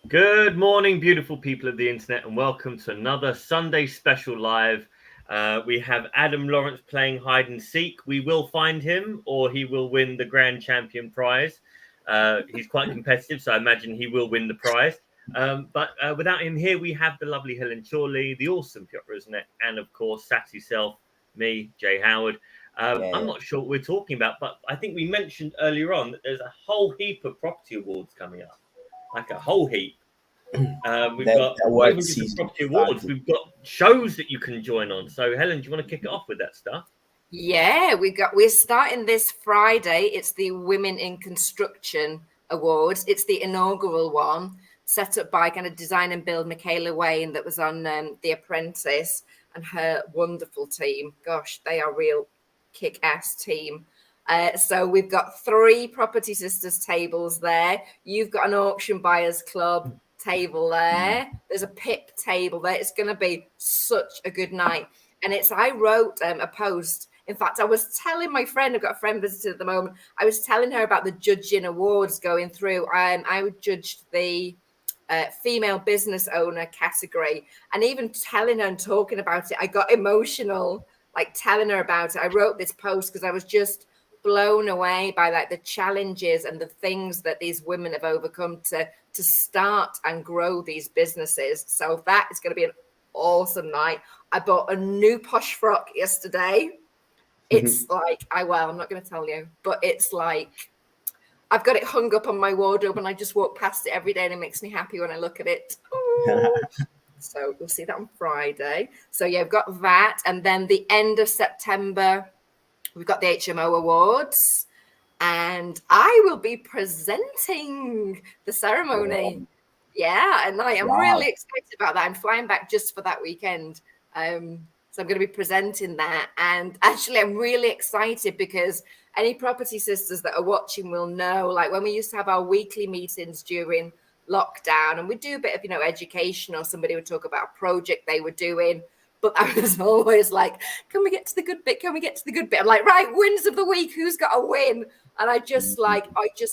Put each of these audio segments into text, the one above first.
Good morning, beautiful people of the internet, and welcome to another Sunday special live. We have Adam Lawrence playing hide and seek. We will find him, or he will win the grand champion prize. He's quite competitive, so I imagine he will win the prize. But without him here, we have the lovely Helen Chorley, the awesome Piotr Rosnek, and of course, Sassy Self, me, Jay Howard. I'm not sure what we're talking about, but I think we mentioned earlier on that there's a whole heap of property awards coming up, like a whole heap. We've got the not award even just the season property awards, started. we've got shows that you can join on. So, Helen, do you want to kick it off with that stuff? Yeah, we're starting this Friday. It's the Women in Construction Awards. It's the inaugural one, set up by kind of design and build Michaela Wayne, that was on The Apprentice, and her wonderful team. Gosh, they are real kick-ass team. So we've got 3 Property Sisters tables there. You've got an Auction Buyers Club table there. There's a PIP table there. It's going to be such a good night. And I wrote a post. In fact, I was telling my friend, I've got a friend visiting at the moment, I was telling her about the judging awards going through. I judged the female business owner category, and even telling her and talking about it, I got emotional, like telling her about it. I wrote this post because I was just blown away by like the challenges and the things that these women have overcome to start and grow these businesses. So that is going to be an awesome night. I bought a new posh frock yesterday. It's like, I'm not going to tell you, but it's like, I've got it hung up on my wardrobe and I just walk past it every day and it makes me happy when I look at it. So we'll see that on Friday. So yeah, I've got that. And then the end of September, we've got the HMO Awards, and I will be presenting the ceremony. Wow. Yeah, and I am Wow. really excited about that. I'm flying back just for that weekend. So I'm going to be presenting that. And actually, I'm really excited because any Property Sisters that are watching will know, like when we used to have our weekly meetings during lockdown, and we'd do a bit of, education, or somebody would talk about a project they were doing. But I was always like, can we get to the good bit? Can we get to the good bit? I'm like, right, wins of the week. Who's got a win? And I just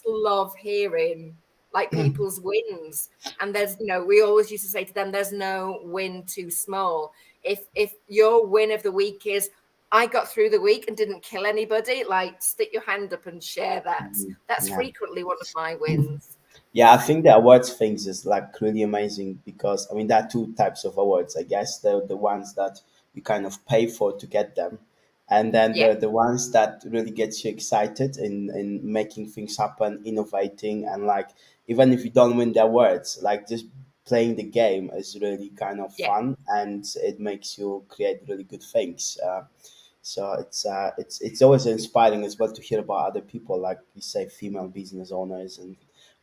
love hearing like people's wins. And there's, we always used to say to them, there's no win too small. If your win of the week is, I got through the week and didn't kill anybody, like stick your hand up and share that. That's Yeah. frequently one of my wins. Yeah, I think the awards things is like really amazing because I mean there are 2 types of awards. I guess the ones that you kind of pay for to get them, and then Yeah. the ones that really gets you excited in making things happen, innovating, and like even if you don't win the awards, like just playing the game is really kind of Yeah. fun and it makes you create really good things. So it's always inspiring as well to hear about other people, like you say, female business owners and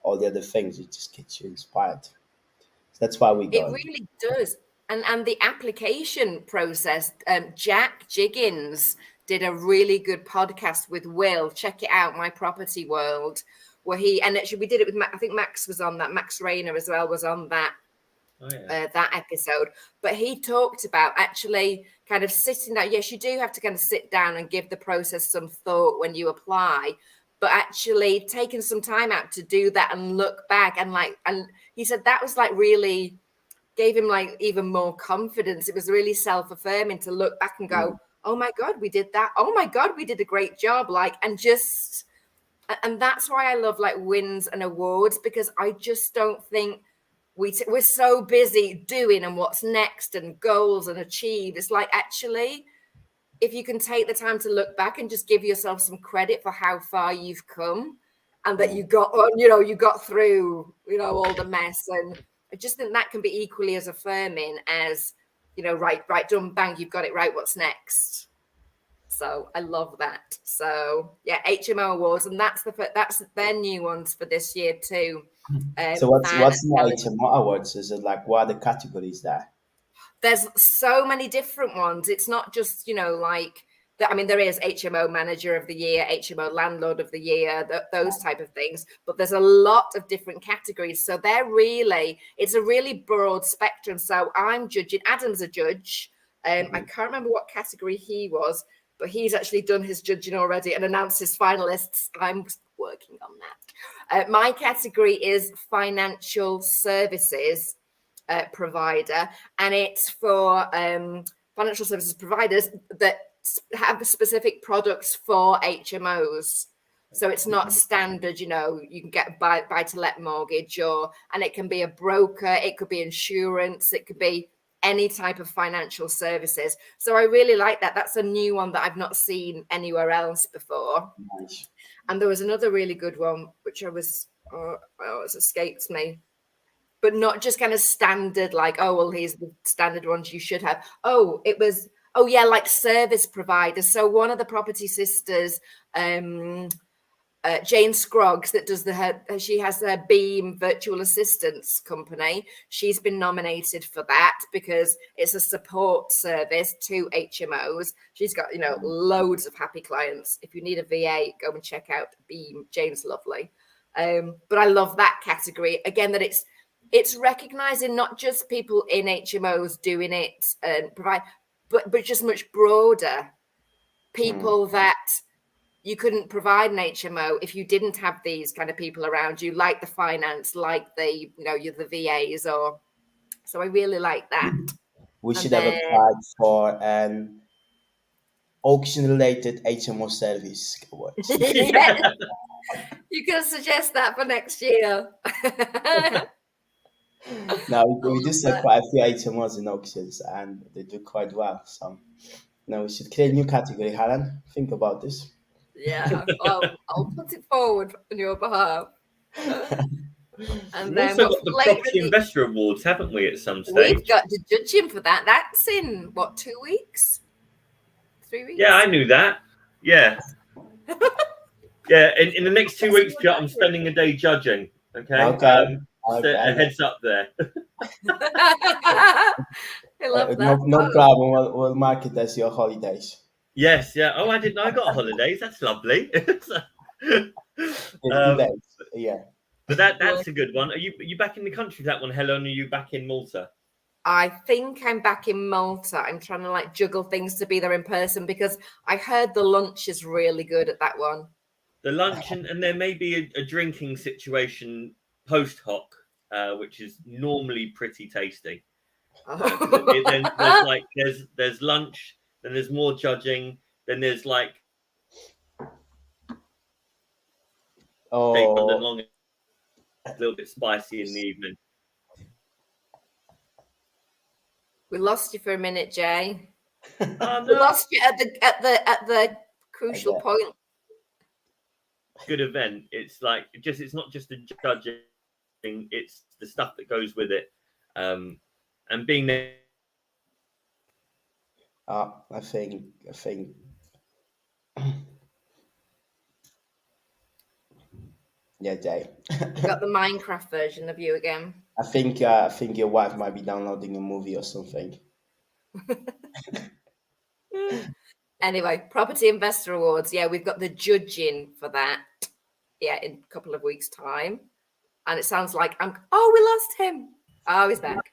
all the other things. It just gets you inspired. So that's why we It go. really does. And the application process, Jack Jiggins did a really good podcast with Will. Check it out, My Property World, where and actually we did it with, I think Max was on that. Max Rayner as well was on that. Oh, yeah. That episode, but he talked about actually kind of sitting down. Yes, you do have to kind of sit down and give the process some thought when you apply, but actually taking some time out to do that and look back and he said that was like really gave him like even more confidence. It was really self-affirming to look back and go, oh my God, we did that. Oh my God, we did a great job. And that's why I love like wins and awards, because I just don't think we're so busy doing and what's next and goals and achieve. It's like, actually, if you can take the time to look back and just give yourself some credit for how far you've come and that you got through, all the mess. And I just think that can be equally as affirming as, right, done, bang, you've got it right. What's next? So I love that. So yeah, HMO Awards, and that's their new ones for this year too. So what's the HMO awards? Is it like what are the categories there? There's so many different ones. It's not just, like that. I mean, there is HMO Manager of the Year, HMO Landlord of the Year, those type of things. But there's a lot of different categories. So it's a really broad spectrum. So I'm judging. Adam's a judge. I can't remember what category he was, but he's actually done his judging already and announced his finalists. I'm working on that. My category is financial services provider, and it's for financial services providers that have specific products for HMOs. So it's not standard, you can get a buy-to-let mortgage, and it can be a broker, it could be insurance, it could be any type of financial services. So I really like that. That's a new one that I've not seen anywhere else before. Nice. And there was another really good one, which it's escaped me. But not just kind of standard, like, oh, well, here's the standard ones you should have. Like service providers. So one of the property sisters, Jane Scroggs, that does she has her Beam virtual assistance company. She's been nominated for that because it's a support service to HMOs. She's got, loads of happy clients. If you need a VA, go and check out Beam. Jane's lovely. But I love that category again, that it's recognizing not just people in HMOs doing it and provide, but just much broader people that you couldn't provide an HMO if you didn't have these kind of people around you, like the finance, like you're the VAs, so I really like that. We should have applied for an auction-related HMO service award. Yes. You can suggest that for next year. Now we do sell quite a few HMOs in auctions, and they do quite well. So now we should create a new category. Helen, think about this. Yeah, I'll put it forward on your behalf. And We've then also got the Property Investor Awards, haven't we, at some stage? We've got to judge him for that. That's in, 2 weeks? 3 weeks? Yeah, I knew that. Yeah. Yeah, in the next 2 weeks, I'm spending a day judging. Okay. Okay. A heads up there. I love that. No problem. We'll mark it as your holidays. Yes, yeah. Oh, I didn't know I got holidays. That's lovely. 2 days. Yeah. But that's a good one. Are you back in the country for that one, Helen? Or are you back in Malta? I think I'm back in Malta. I'm trying to juggle things to be there in person because I heard the lunch is really good at that one. The lunch and there may be a drinking situation post hoc, which is normally pretty tasty. There's lunch, then there's more judging, then there's a little bit spicy in the evening. We lost you for a minute, Jay. No. We lost you at the crucial point. Good event. It's it's not just the judging, it's the stuff that goes with it, and being there. I think. Yeah, Jay. Got the Minecraft version of you again. I think your wife might be downloading a movie or something. Anyway, Property Investor Awards. Yeah, we've got the judging for that. Yeah, in a couple of weeks' time. And it sounds like we lost him. Oh, he's back.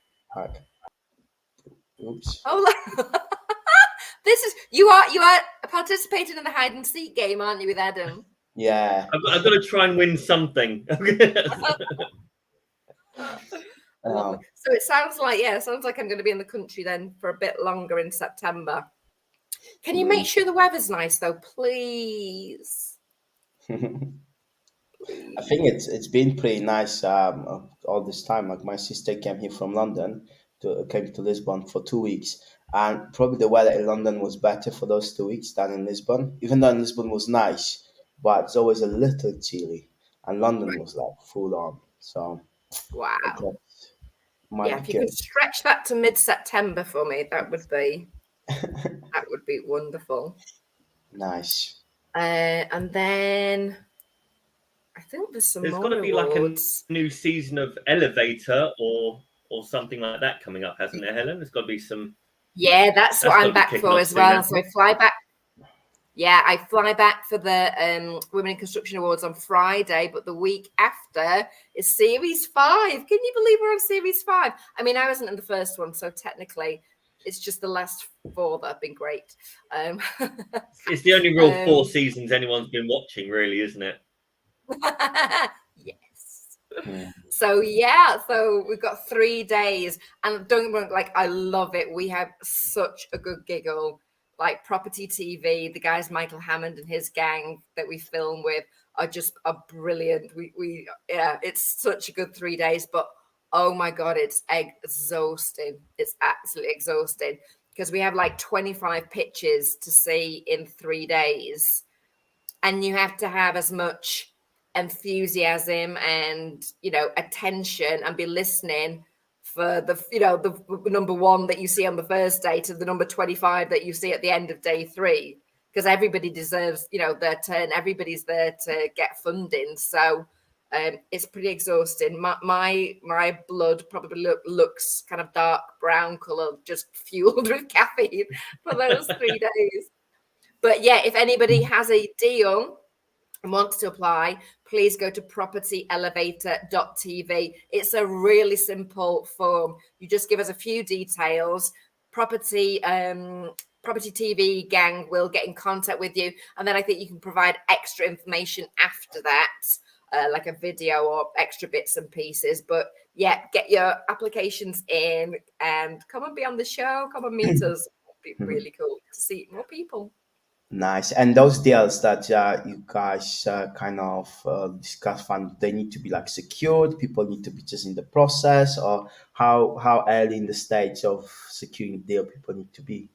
Oops. Oh, you are participating in the hide and seek game, aren't you, with Adam? Yeah. I've got to try and win something. So it sounds like I'm going to be in the country then for a bit longer in September. Can you make sure the weather's nice though, please? I think it's been pretty nice all this time. Like my sister came here from London, came to Lisbon for 2 weeks, and probably the weather in London was better for those 2 weeks than in Lisbon. Even though in Lisbon was nice, but it's always a little chilly, and London was full on. So wow. Yeah, if you could stretch that to mid-September for me, that would be wonderful. Nice. And then I think there's got to be awards. Like a new season of Elevator or something like that coming up, hasn't there, Helen? There's got to be some. Yeah, that's what I'm back for as well. So I fly back. Yeah, I fly back for the Women in Construction Awards on Friday, but the week after is Series 5. Can you believe we're on Series 5? I mean, I wasn't in the first one, so technically it's just the last 4 that have been great. It's the only real 4 seasons anyone's been watching, really, isn't it? Yes. Mm. So yeah, so we've got 3 days, and don't get me wrong, like I love it. We have such a good giggle. Like Property TV, the guys Michael Hammond and his gang that we film with are brilliant. We yeah, it's such a good 3 days, but oh my god, it's exhausting. It's absolutely exhausting because we have like 25 pitches to see in 3 days, and you have to have as much enthusiasm and attention and be listening for the number one that you see on the first day to the number 25 that you see at the end of day three, because everybody deserves their turn. Everybody's there to get funding. So it's pretty exhausting. My blood probably looks kind of dark brown color, just fueled with caffeine for those 3 days. But yeah, if anybody has a deal and wants to apply, please go to propertyelevator.tv. It's a really simple form. You just give us a few details. Property TV gang will get in contact with you, and then I think you can provide extra information after that, like a video or extra bits and pieces. But yeah, get your applications in and come and be on the show. Come and meet us. It'd be really cool to see more people. Nice. And those deals that you guys kind of discuss, fund, they need to be like secured. People need to be just in the process, or how early in the stage of securing the deal people need to be.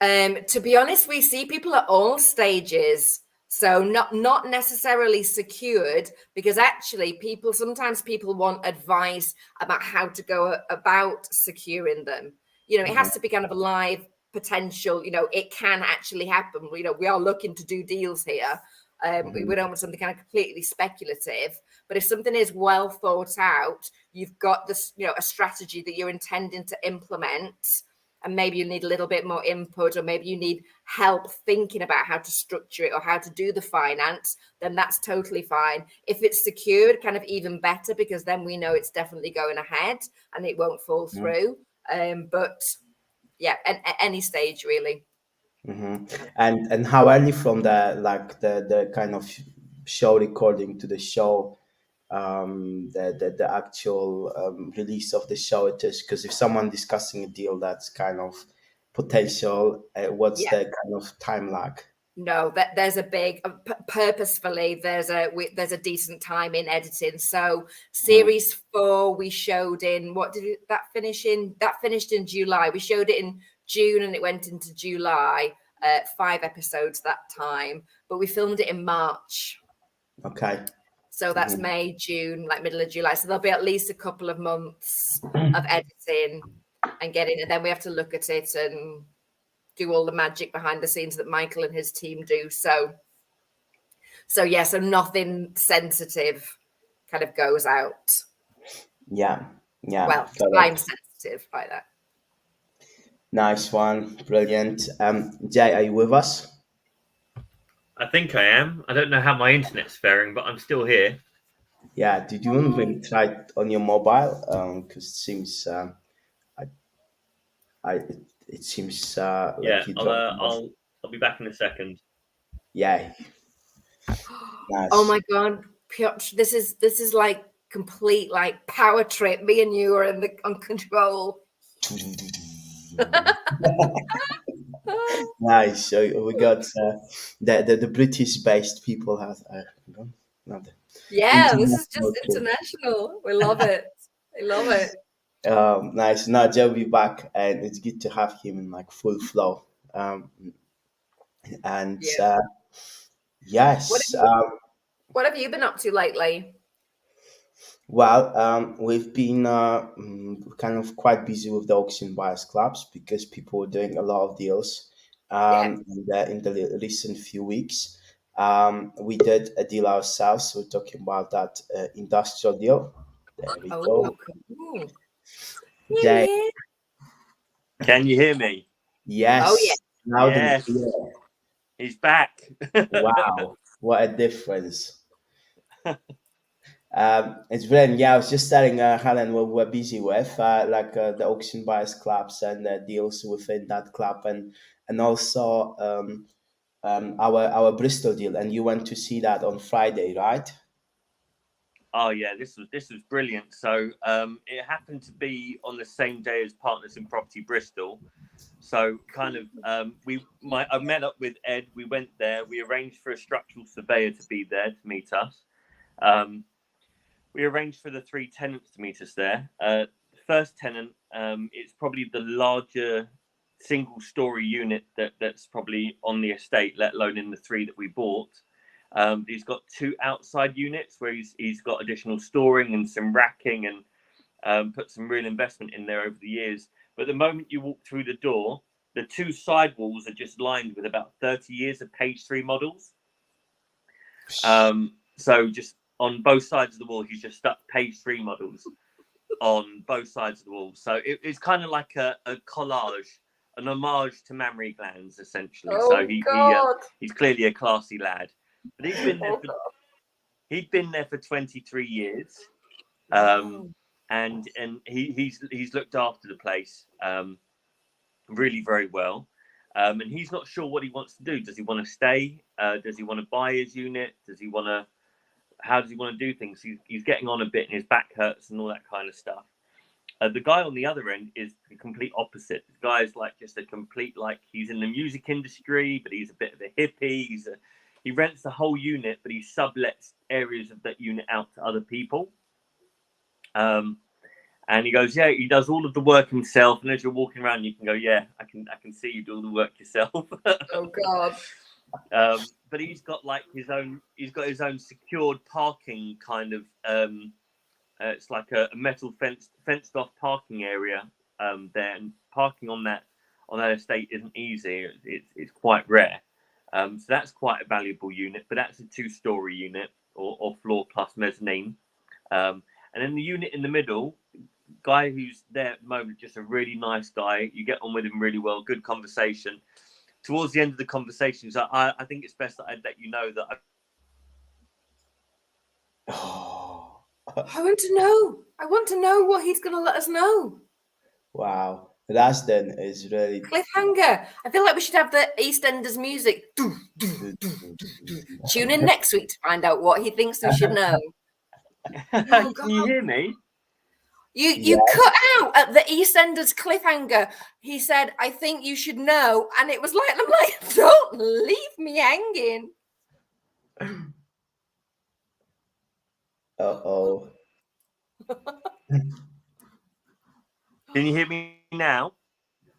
To be honest, we see people at all stages. So not necessarily secured, because actually sometimes people want advice about how to go about securing them. It has to be kind of a live potential. It can actually happen. We are looking to do deals here. We don't want something kind of completely speculative. But if something is well thought out, you've got this, a strategy that you're intending to implement, and maybe you need a little bit more input, or maybe you need help thinking about how to structure it or how to do the finance, then that's totally fine. If it's secured, kind of even better, because then we know it's definitely going ahead and it won't fall through. But yeah, at any stage really. And how early from the kind of show recording to the show, the actual release of the show it is? Because if someone discussing a deal that's kind of potential, what's Yeah. the kind of time lag? No, that there's a big purposefully there's a decent time in editing. So series 4 we showed in, that finished in July. We showed it in June and it went into July, 5 episodes that time, but we filmed it in March. Okay. So that's May, June, like middle of July. So there'll be at least a couple of months of editing and getting, and then we have to look at it and do all the magic behind the scenes that Michael and his team do. So yeah, so nothing sensitive kind of goes out. Yeah. Well, Got time it. sensitive like that. Nice one. Brilliant. Jay, are you with us? I think I am. I don't know how my internet's faring, but I'm still here. Yeah. Did you want to maybe try it on your mobile? Because it seems it seems Yeah, like you dropped off. I'll be back in a second. Yeah. Oh Nice. my god, Piotr, this is like complete like power trip. Me and you are on control. Nice. So we got the British-based people has not the Yeah, this is just international trip. international. We love it. I love it. Nice. Now Joe will be back, and it's good to have him in like full flow. And Yeah. What yes, have you, what have you been up to lately? well, we've been kind of quite busy with the auction buyers clubs because people were doing a lot of deals Yeah. in the recent few weeks. We did a deal ourselves. We're talking about that industrial deal. There we Oh, go. cool. Jay, Yeah. Can you hear me? Oh yeah. yes, loud and Yes, clear. he's back. Wow, what a difference. It's brilliant. Yeah, I was just telling Helen what we're busy with, the auction buyers clubs and deals within that club, and also our Bristol deal. And you went to see that on Friday, right? Oh yeah, this was brilliant. So it happened to be on the same day as Partners in Property Bristol. So kind of I met up with Ed. We went there. We arranged for a structural surveyor to be there to meet us. Um, we arranged for the three tenants to meet us there. The first tenant, it's probably the larger single story unit that's probably on the estate, let alone in the three that we bought. He's got two outside units where he's got additional storing and some racking and put some real investment in there over the years. But the moment you walk through the door, the two side walls are just lined with about 30 years of page 3 models. So just on both sides of the wall, he's just stuck page 3 models on both sides of the wall. So it's kind of like a collage, an homage to mammary glands, essentially. Oh, so God. he's clearly a classy lad. But he'd been there Oh, for, God. he'd been there for 23 years. Wow. And he's looked after the place really very well. And he's not sure what he wants to do. Does he want to stay? Does he want to buy his unit? How does he want to do things? He's getting on a bit and his back hurts and all that kind of stuff. The guy on the other end is the complete opposite. The guy's like just a complete, like, he's in the music industry, but he's a bit of a hippie. He rents the whole unit, but he sublets areas of that unit out to other people. And he goes, yeah, he does all of the work himself. And as you're walking around, you can go, yeah, I can see you do all the work yourself. Oh, God. But he's got his own secured parking kind of. It's like a metal fenced off parking area there, and parking on that estate isn't easy. It's quite rare. So that's quite a valuable unit. But that's a 2-story unit or floor plus mezzanine. And then the unit in the middle, guy who's there at the moment, just a really nice guy. You get on with him really well, good conversation. Towards the end of the conversation, so I think it's best that I let you know that I want to know. I want to know what he's going to let us know. Wow, that then is really Cliffhanger. I feel like we should have the EastEnders music. Tune in next week to find out what he thinks we should know. Oh, Can you hear me? You cut out at the EastEnders cliffhanger. He said, "I think you should know," and it was like, I'm like, don't leave me hanging. Uh-oh. Can you hear me now?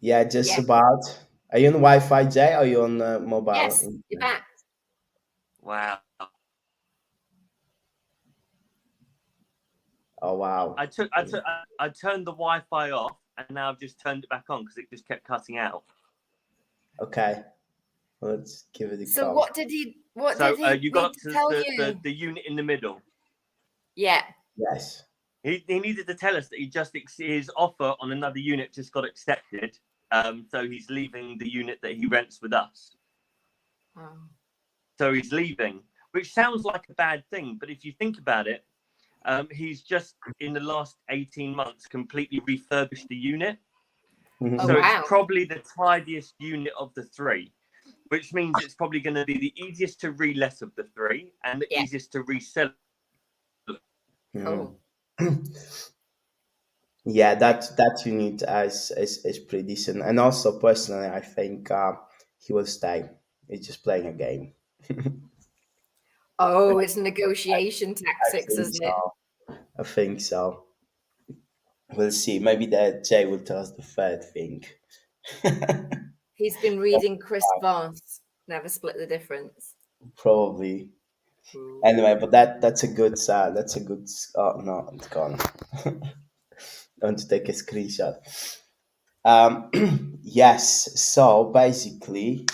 Yeah, just Yes. about. Are you on Wi-Fi, Jay? Or are you on mobile? Yes, you're back. Wow. Oh wow. I turned the Wi-Fi off, and now I've just turned it back on because it just kept cutting out. Okay. Let's give it a So go. what did he You got up tell to you? the unit in the middle. Yeah. Yes. He needed to tell us that his offer on another unit just got accepted. So he's leaving the unit that he rents with us. Oh. So he's leaving, which sounds like a bad thing, but if you think about it, he's just in the last 18 months completely refurbished the unit. Mhm. So wow. it's probably the tidiest unit of the three, which means it's probably going to be the easiest to re-let of the three and the easiest to resell. Oh. Yeah, that unit is pretty decent. And also personally I think he will stay. He's just playing a game. Oh, it's negotiation I tactics, think isn't it? so. I think so. We'll see. Maybe that Jay will tell us the third thing. He's been reading Chris Voss. Never Split the Difference. Probably. Ooh. Anyway, but that's a good oh no, it's gone. I want to take a screenshot. Yes, so basically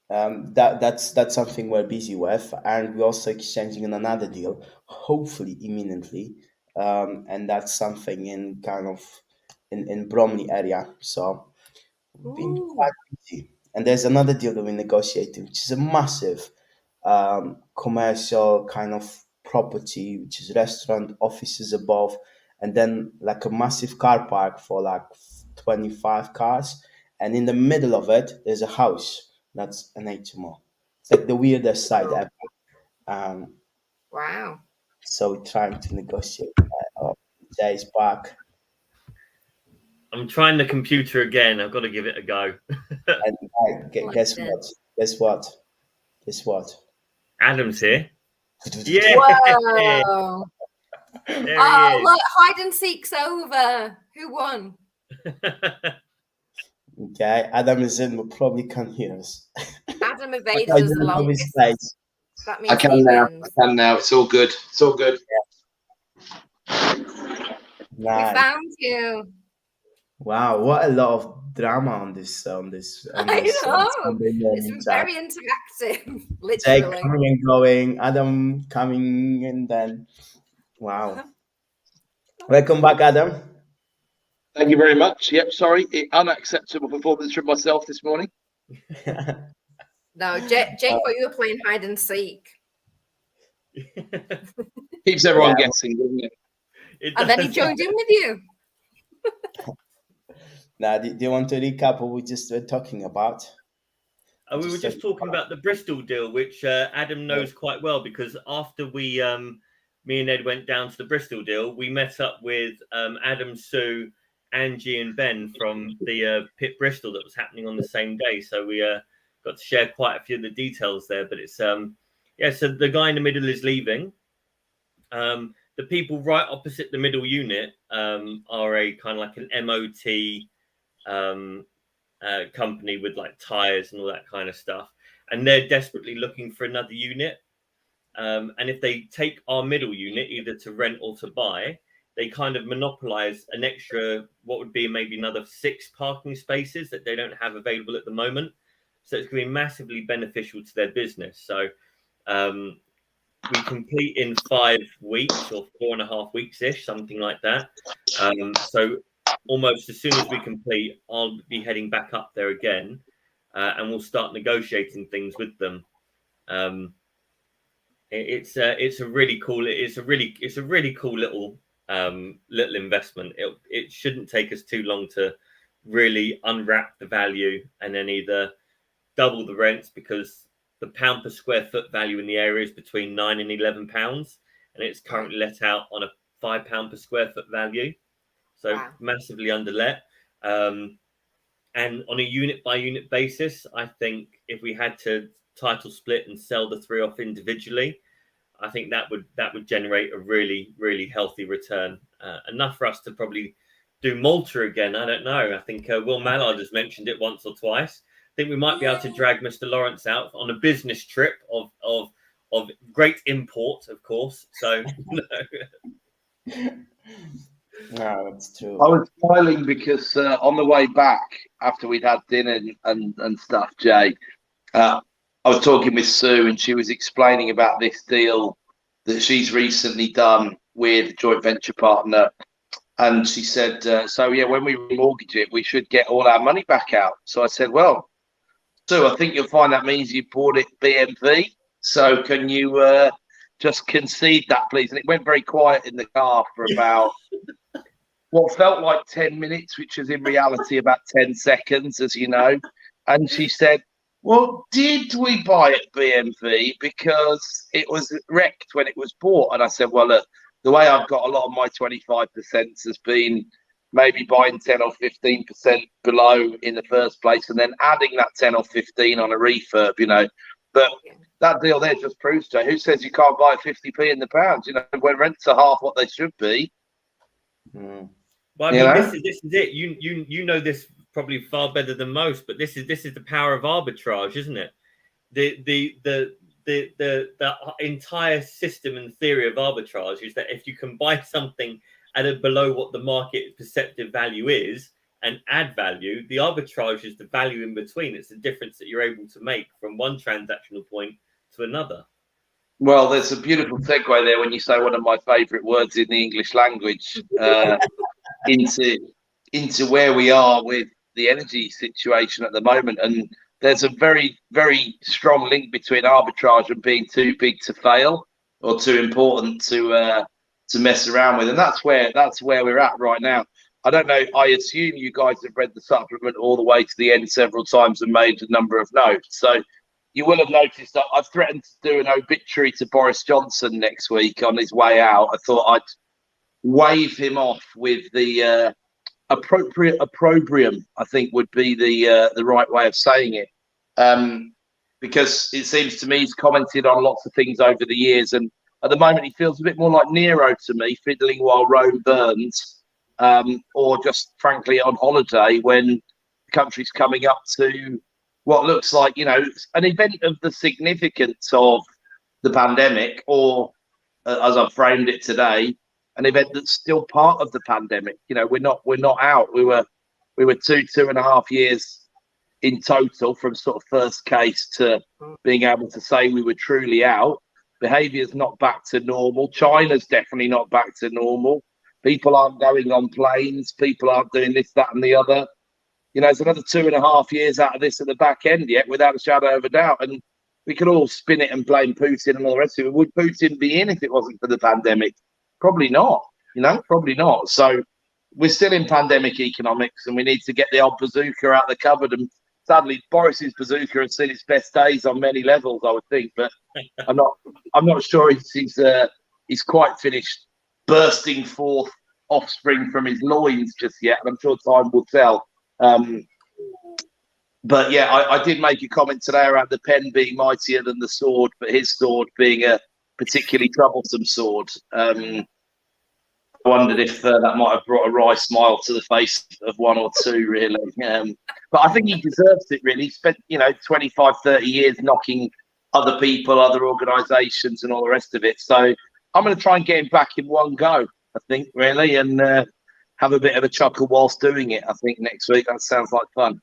that's something we're busy with, and we're also exchanging on another deal, hopefully imminently, and that's something in kind of in Bromley area. So we've been quite busy. And there's another deal that we're negotiating, which is a massive commercial kind of property, which is restaurant, offices above, and then like a massive car park for like 25 cars. And in the middle of it, there's a house that's an HMO. It's like the weirdest site ever. Wow. So we're trying to negotiate. Jay's back. I'm trying the computer again. I've got to give it a go. And guess what? Guess what? Guess what? Adam's here. Yeah. Whoa. There he Oh, is. look, hide and seek's over. Who won? Okay, Adam is in, but probably can't hear us. Adam evaded us the longest. That means I can he now. wins. I can now. It's all good. It's all good. We Nice. found you. Wow, what a lot of drama on this I know. Sunday morning It's chat. very interactive, Jay literally. coming and going, Adam coming and then wow. Welcome back, Adam. Thank you very much. Yep, sorry. Unacceptable performance from myself this morning. No, Jake thought you were playing hide and seek. Keeps everyone guessing, doesn't it? And then he joined in with you. Now, do you want to recap what we just were talking about? We were just talking about the Bristol deal, which Adam knows quite well, because after we, me and Ed went down to the Bristol deal, we met up with Adam, Sue, Angie, and Ben from the Pit Bristol that was happening on the same day. So we got to share quite a few of the details there. But it's so the guy in the middle is leaving. The people right opposite the middle unit are a kind of like an MOT company with like tires and all that kind of stuff, and they're desperately looking for another unit. And if they take our middle unit either to rent or to buy, they kind of monopolize an extra, what would be maybe another 6 parking spaces that they don't have available at the moment. So it's going to be massively beneficial to their business. So we complete in 5 weeks or 4.5 weeks ish, something like that. So almost as soon as we complete, I'll be heading back up there again, and we'll start negotiating things with them. It's a really cool little little investment. It shouldn't take us too long to really unwrap the value and then either double the rents, because the pound per square foot value in the area is between £9 and £11, and it's currently let out on a £5 per square foot value. So massively underlet. And on a unit by unit basis, I think if we had to title split and sell the 3 off individually, I think that would generate a really, really healthy return. Enough for us to probably do Malta again. I don't know. I think Will Mallard has mentioned it once or twice. I think we might be able to drag Mr. Lawrence out on a business trip of great import, of course. So no, that's true. I was smiling because on the way back after we'd had dinner and stuff, Jay, I was talking with Sue and she was explaining about this deal that she's recently done with a joint venture partner. And she said, when we remortgage it, we should get all our money back out. So I said, well, Sue, I think you'll find that means you bought it BMV. So can you just concede that, please? And it went very quiet in the car for about what felt like 10 minutes, which is in reality about 10 seconds, as you know. And she said, well, did we buy it BMV because it was wrecked when it was bought? And I said, well, look, the way I've got a lot of my 25% has been maybe buying 10 or 15% below in the first place and then adding that 10 or 15 on a refurb, you know. But that deal there just proves to who says you can't buy 50p in the pound, you know, when rents are half what they should be. Well, I mean, this is it. You know this probably far better than most, but this is the power of arbitrage, isn't it? The entire system and theory of arbitrage is that if you can buy something at a below what the market perceptive value is and add value, the arbitrage is the value in between. It's the difference that you're able to make from one transactional point to another. Well, there's a beautiful segue there when you say one of my favourite words in the English language into where we are with the energy situation at the moment. And there's a very, very strong link between arbitrage and being too big to fail or too important to mess around with. And that's where we're at right now. I don't know. I assume you guys have read the supplement all the way to the end several times and made a number of notes. So you will have noticed that I've threatened to do an obituary to Boris Johnson next week on his way out. I thought I'd wave him off with the opprobrium, I think would be the right way of saying it. Because it seems to me he's commented on lots of things over the years, and at the moment he feels a bit more like Nero to me, fiddling while Rome burns, or just frankly on holiday when the country's coming up to what looks like, you know, an event of the significance of the pandemic, or as I've framed it today, an event that's still part of the pandemic. You know, we're not out. We were 2.5 years in total from sort of first case to being able to say we were truly out. Behaviour's not back to normal. China's definitely not back to normal. People aren't going on planes. People aren't doing this, that, and the other. You know, it's another 2.5 years out of this at the back end yet, without a shadow of a doubt. And we could all spin it and blame Putin and all the rest of it. Would Putin be in if it wasn't for the pandemic? Probably not. You know, probably not. So we're still in pandemic economics, and we need to get the old bazooka out the cupboard. And sadly, Boris's bazooka has seen its best days on many levels, I would think. But I'm not sure he's quite finished bursting forth offspring from his loins just yet. And I'm sure time will tell. But yeah, I did make a comment today around the pen being mightier than the sword, but his sword being a particularly troublesome sword. I wondered if that might have brought a wry smile to the face of one or two, really. But I think he deserves it, really. He spent, 25, 30 years knocking other people, other organisations and all the rest of it. So I'm going to try and get him back in one go, I think, really, and have a bit of a chuckle whilst doing it, I think, next week. That sounds like fun.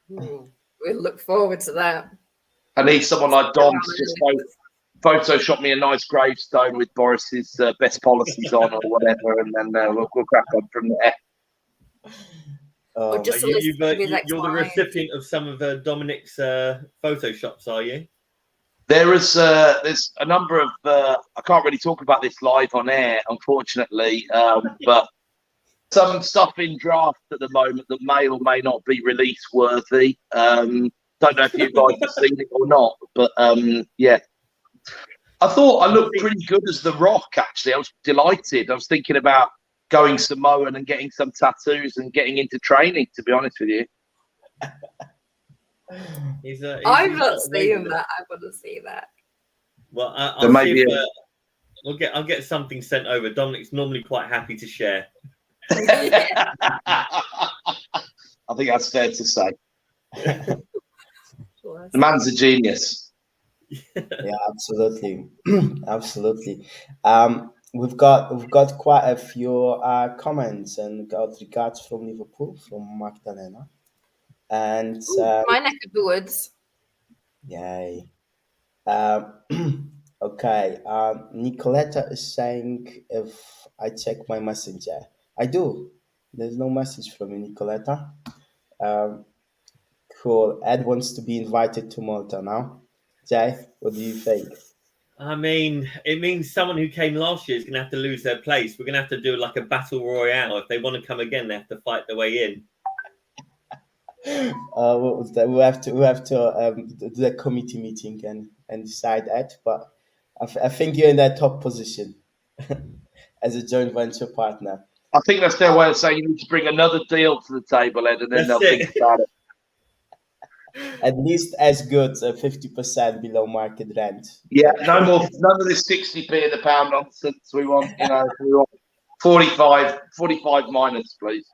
We'll look forward to that. I need someone like Dom to just Photoshop me a nice gravestone with Boris's best policies on or whatever, and then we'll crack on from there. Or just you're the recipient of some of Dominic's photoshops, are you? There's a number of I can't really talk about this live on air, unfortunately, but some stuff in draft at the moment that may or may not be release worthy. Don't know if you guys have seen it or not, but yeah. I thought I looked pretty good as The Rock, actually. I was delighted. I was thinking about going Samoan and getting some tattoos and getting into training, to be honest with you. I've not seen that. I want to see that. Well, I'll see if, I'll get something sent over. Dominic's normally quite happy to share. I think that's fair to say. The man's a genius. Yeah, absolutely. Absolutely. We've got quite a few comments and got regards from Liverpool, from Magdalena. And my neck of the woods. Yay. Okay. Nicoletta is saying if I check my messenger. I do. There's no message from you, Nicoletta. Cool. Ed wants to be invited to Malta now. Jay, what do you think? I mean, it means someone who came last year is going to have to lose their place. We're going to have to do like a battle royale. If they want to come again, they have to fight their way in. What was that? We have to do the committee meeting and decide that. But I think you're in that top position as a joint venture partner. I think that's their way of saying you need to bring another deal to the table, Ed, and then they'll think about it. At least as good, 50% below market rent. Yeah, none of this 60p in the pound nonsense. We want, we want 45 minus, please.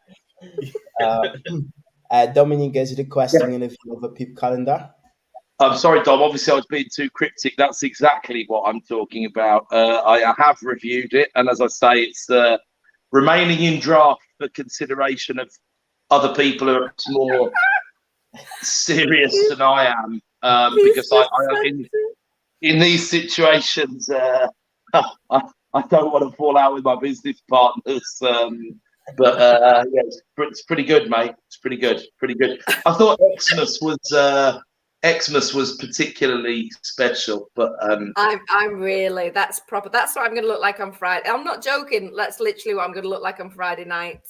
Dominic is requesting a review of a PIP calendar. I'm sorry, Dom. Obviously, I was being too cryptic. That's exactly what I'm talking about. I have reviewed it, and as I say, it's remaining in draft for consideration of other people who are more serious than I am, because I in these situations, I don't want to fall out with my business partners. But yeah, it's pretty good, mate. It's pretty good. I thought Xmas was particularly special, but I'm really, that's proper. That's what I'm going to look like on Friday. I'm not joking. That's literally what I'm going to look like on Friday night.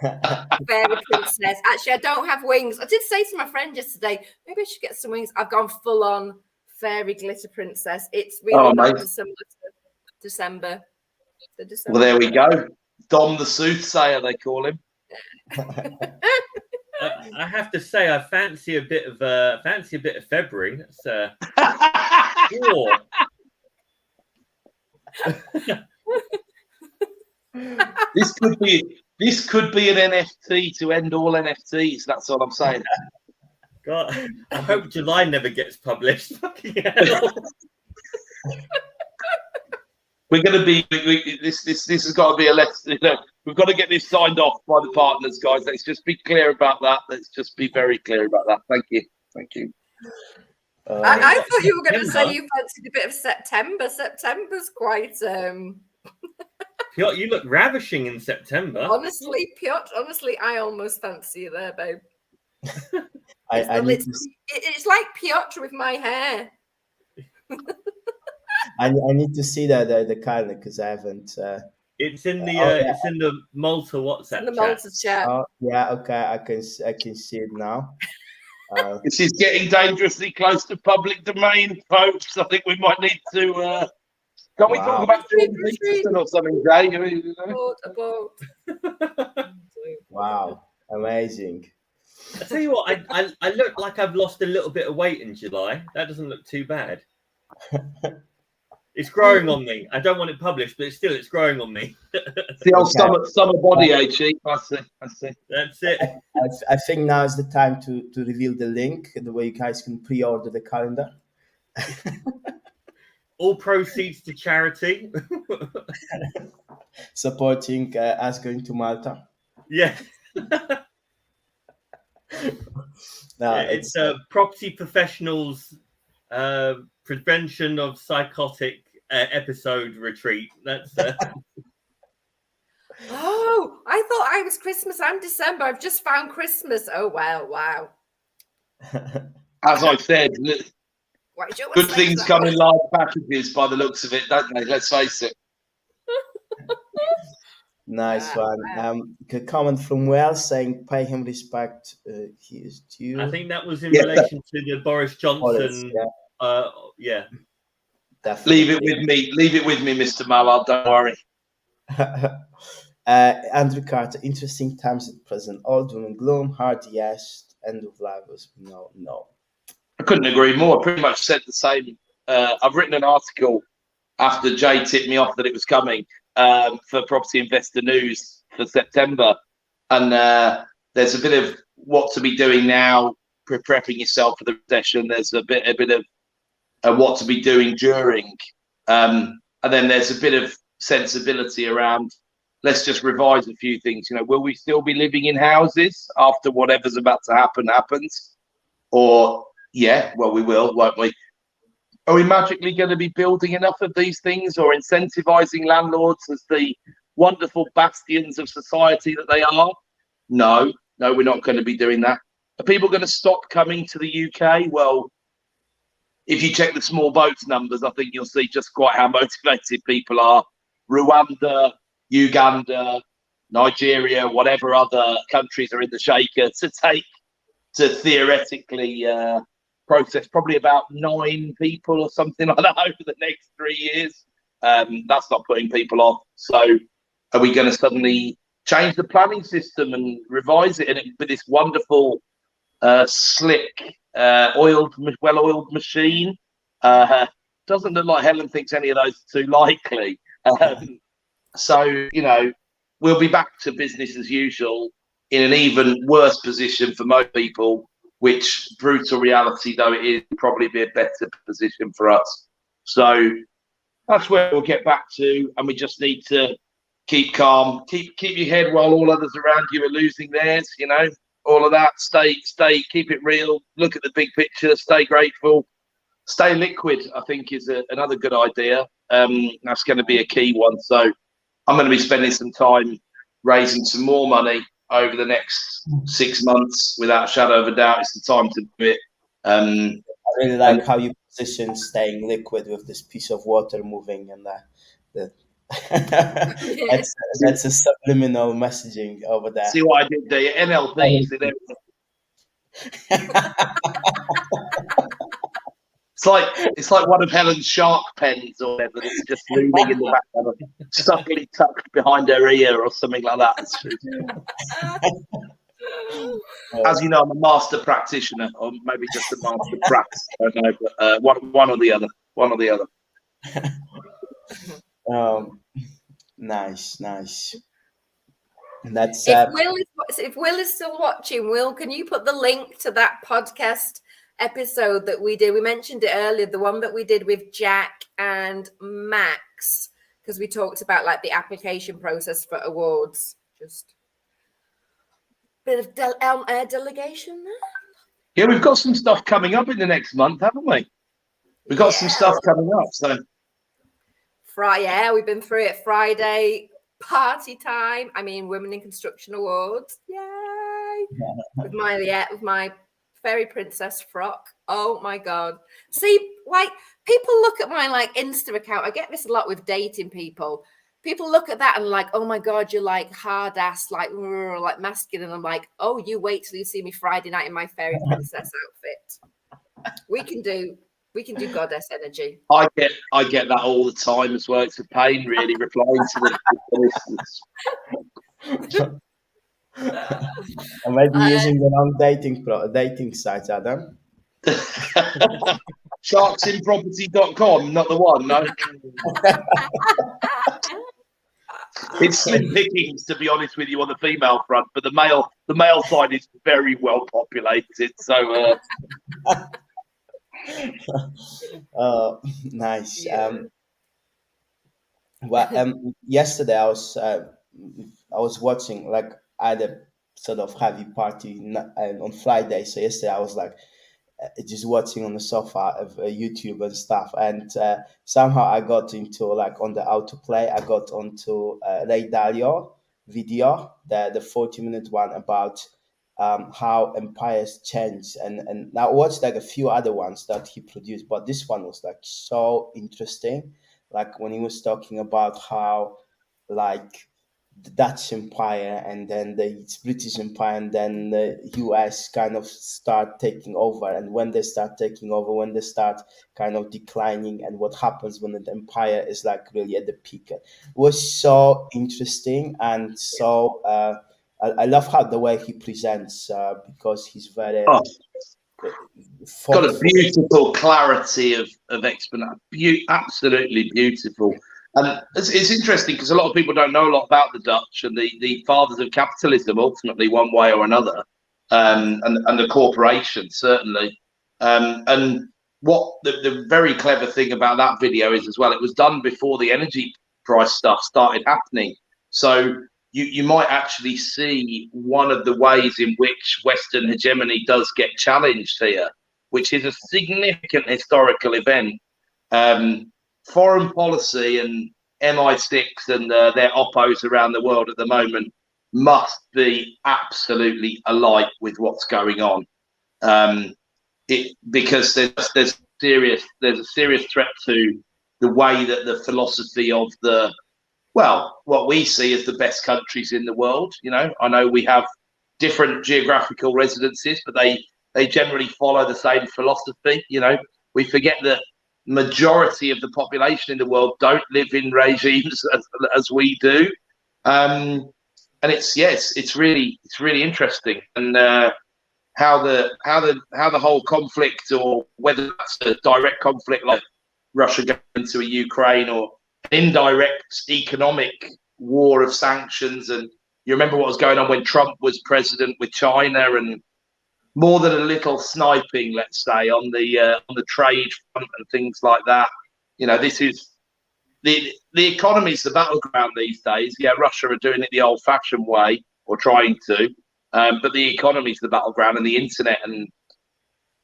Fairy princess. Actually, I don't have wings. I did say to my friend yesterday, maybe I should get some wings. I've gone full on fairy glitter princess. It's really not dissimilar to December. Well, there we go. Dom the soothsayer, they call him. I have to say, I fancy a bit of February. That's cool. This could be an NFT to end all NFTs. That's all I'm saying. God, I hope July never gets published. Fucking hell. We're going to be this has got to be a less. We've got to get this signed off by the partners, guys. Let's just be clear about that. Let's just be very clear about that. Thank you. I thought you were going to say you fancied a bit of September. September's quite. Piotr, you look ravishing in September. Honestly, Piotr. Honestly, I almost fancy you there, babe. It's like Piotr with my hair. I need to see the calendar because I haven't. It's in the Malta WhatsApp. In the Malta chat. Oh yeah, okay. I can see it now. This is getting dangerously close to public domain, folks. I think we might need to. Can we talk about Jordan Peterson or something, Jay? Wow, amazing. I tell you what, I look like I've lost a little bit of weight in July. That doesn't look too bad. It's growing on me. I don't want it published, but it's growing on me. It's the old summer body age. I see. That's it. I think now is the time to reveal the link, the way you guys can pre-order the calendar. All proceeds to charity. Supporting us going to Malta. Yeah. No, it's property professionals prevention of psychotic episode retreat. That's Oh, I thought I was Christmas and December. I've just found Christmas. Oh wow. As I said, good things come in large packages by the looks of it, don't they? Let's face it. Nice one. A comment from Wales saying, "Pay him respect. He is due." I think that was in relation to the Boris Johnson. Yeah. Definitely. Leave it with me, Mr. Mallard. Don't worry. Andrew Carter. Interesting times at present. All doom and gloom. Hard yes. End of life was no. I couldn't agree more. I pretty much said the same. I've written an article after Jay tipped me off that it was coming. For Property Investor News for September, and there's a bit of what to be doing now, prepping yourself for the recession. There's a bit of what to be doing during, and then there's a bit of sensibility around. Let's just revise a few things. Will we still be living in houses after whatever's about to happen happens? Or well, we will, won't we? Are we magically going to be building enough of these things or incentivizing landlords as the wonderful bastions of society that they are? No, we're not going to be doing that. Are people going to stop coming to the UK? Well, if you check the small boats numbers, I think you'll see just quite how motivated people are. Rwanda, Uganda, Nigeria, whatever other countries are in the shaker to theoretically process probably about 9 people or something like that over the next 3 years. That's not putting people off. So are we going to suddenly change the planning system and revise it? And it with this wonderful, slick, well-oiled machine? Doesn't look like Helen thinks any of those are too likely. So, we'll be back to business as usual in an even worse position for most people, which, brutal reality though it is, probably be a better position for us. So that's where we'll get back to, and we just need to keep calm, keep your head while all others around you are losing theirs. All of that. Stay, keep it real. Look at the big picture. Stay grateful. Stay liquid, I think, is another good idea. That's going to be a key one. So I'm going to be spending some time raising some more money over the next 6 months, without a shadow of a doubt. It's the time to do it. I really like how you position staying liquid with this piece of water moving and That's a subliminal messaging over there. See what I did there? NLP. See there? It's like one of Helen's shark pens or whatever that's just looming in the background, subtly tucked behind her ear or something like that. As you know, I'm a master practitioner, or maybe just a master practice. I don't know, but one or the other. One or the other. Nice. That's if Will is still watching, Will, can you put the link to that podcast episode that we did? We mentioned it earlier, the one that we did with Jack and Max, because we talked about like the application process for awards. Just a bit of delegation there. Yeah, we've got some stuff coming up in the next month, haven't we? We've got some stuff coming up. So Friday, we've been through it. Friday, party time. I mean, Women in Construction Awards. Yay! With my fairy princess frock. Oh my god. See, like, people look at my like Insta account. I get this a lot with dating people. People look at that and like, oh my god, you're like hard ass, like masculine. I'm like, oh, you wait till you see me Friday night in my fairy princess outfit. We can do goddess energy. I get that all the time as well. It's a pain, really, replying to the I might be using the wrong dating sites, Adam. Sharksinproperty.com, not the one, no. It's slim pickings, to be honest with you, on the female front, but the male side is very well populated. So nice. Yeah. Yesterday I was watching, like, I had a sort of heavy party on Friday. So yesterday I was like just watching on the sofa of YouTube and stuff, and somehow I got into, like, on the autoplay, I got onto Ray Dalio video, the 40-minute one about how empires change, and I watched like a few other ones that he produced, but this one was like so interesting, like when he was talking about how, like, the Dutch Empire and then the British Empire and then the US kind of start taking over, and when they start taking over, when they start kind of declining, and what happens when the empire is like really at the peak. It was so interesting, and so I love how the way he presents, because he's very got a beautiful clarity of explanation. Absolutely beautiful. And it's interesting because a lot of people don't know a lot about the Dutch and the fathers of capitalism, ultimately, one way or another, and the corporation, certainly. And what the very clever thing about that video is as well, it was done before the energy price stuff started happening. So you might actually see one of the ways in which Western hegemony does get challenged here, which is a significant historical event. Foreign policy and MI6 and their oppos around the world at the moment must be absolutely alight with what's going on, because there's a serious threat to the way that the philosophy of what we see as the best countries in the world. You know, I know we have different geographical residences, but they generally follow the same philosophy. You know, we forget that majority of the population in the world don't live in regimes as we do, and it's really interesting, and how the whole conflict, or whether that's a direct conflict like Russia going into a Ukraine, or indirect economic war of sanctions. And you remember what was going on when Trump was president with China, and more than a little sniping, let's say, on the trade front and things like that. You know, this is the economy's the battleground these days. Yeah, Russia are doing it the old-fashioned way, or trying to, but the economy's the battleground, and the internet and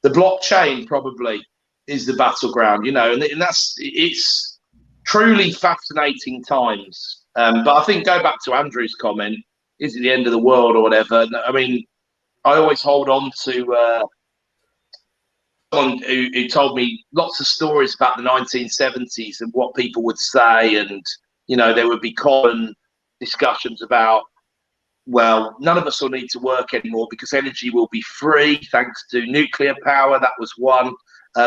the blockchain probably is the battleground. You know, and it's truly fascinating times. But I think, go back to Andrew's comment, is it the end of the world or whatever? I mean, I always hold on to someone who told me lots of stories about the 1970s and what people would say, and there would be common discussions about, well, none of us will need to work anymore because energy will be free thanks to nuclear power. That was one.